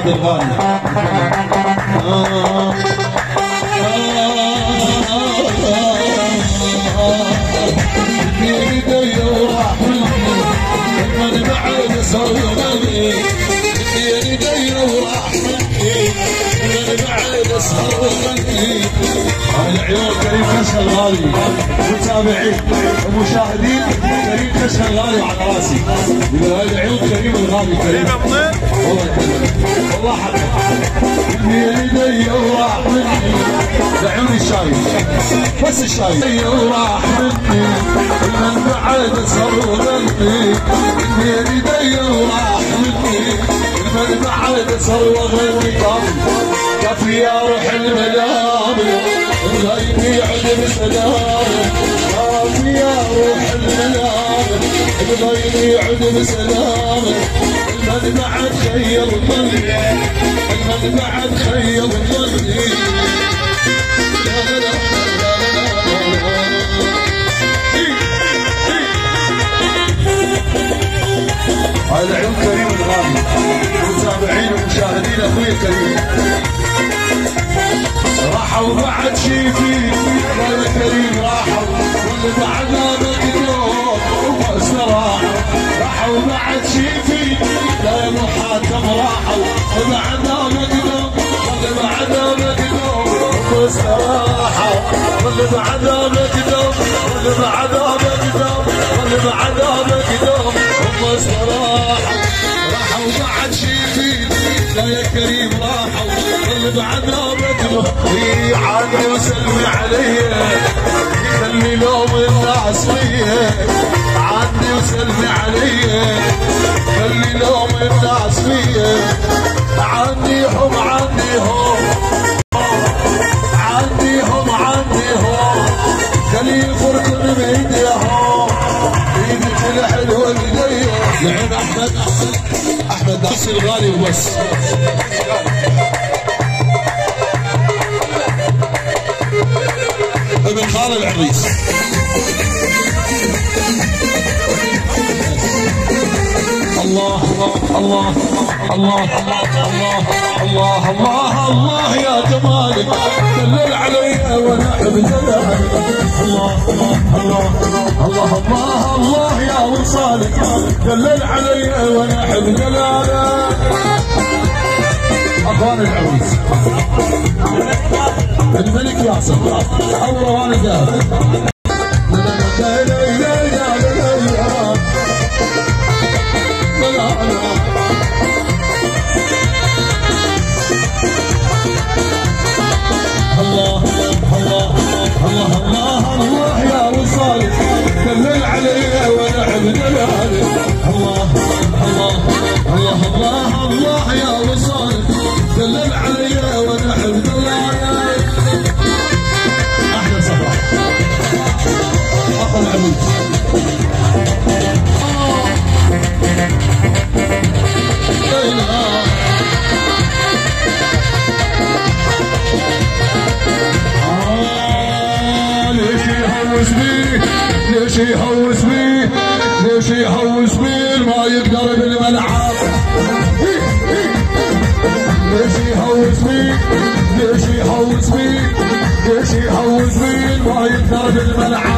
عبد الغالي. بيدي وراح مني من بعد صورني، بيدي وراح مني من بعد صورني. العيون كريم كشخ الغالي، متابعين ومشاهدين كريم كشخ الغالي على راسي. العيون كريم الغالي كريم والله يكرمك والله حقك. بيدي وراح مني لعيوني الشايف بس الشايف، بيدي وراح مني من بعد صورني، بيدي وراح مني من بعد صورني. كفي يا روح الملامة غيبي عد بسلامة، كفي يا روح الملامة غيبي عد بسلامة. من بعد خير ظني، من بعد خير ظني. هذا العيون كريم الغالي، متابعين ومشاهدين اخوي الكريم. راحوا بعد شيفي يا كريم، راحوا واللي بعدها مقدور ومستراحوا. راحوا بعد شيفي يا محاكم، راحوا وبعدها مقدور واللي بعدها مقدور ومستراحوا. واللي بعدها مقدور واللي بعدها مقدور واللي بعدها مقدور ومستراحوا. راحوا بعد شيفي يا كريم، راحوا واللي بعدها مقدور. عادي وسلمي علي خلي لوم الناس فيه، عادي وسلمي علي خلي لوم الناس فيه. عندي هم عندي هم عندي هم عندي هم خلي يفرقن بايديهم، ايدك الحلوه بديه. لعين احمد ناصر الغالي وبس. ابن خال العريس الله الله الله الله الله الله الله يا جمالك دلل علي وانا احب جلالك. الله الله الله الله الله يا وصالك دلل علي وانا احب جلالك. اخوان العريس الملك ياسر او روان الذهب. الله الله الله الله الله يا وصالك دلل علي وانا احب جلالك. الله الله الله الله الله يا وصالك دلل علي وانا احب جلالك. احلى صباح اخو العميد. ليش يهوس بيه ليش يهوس بيه ما يقدر بالملعب. ليش يهوس بيه ليش يهوس بيه ليش يهوس بيه ما يقدر بالملعب.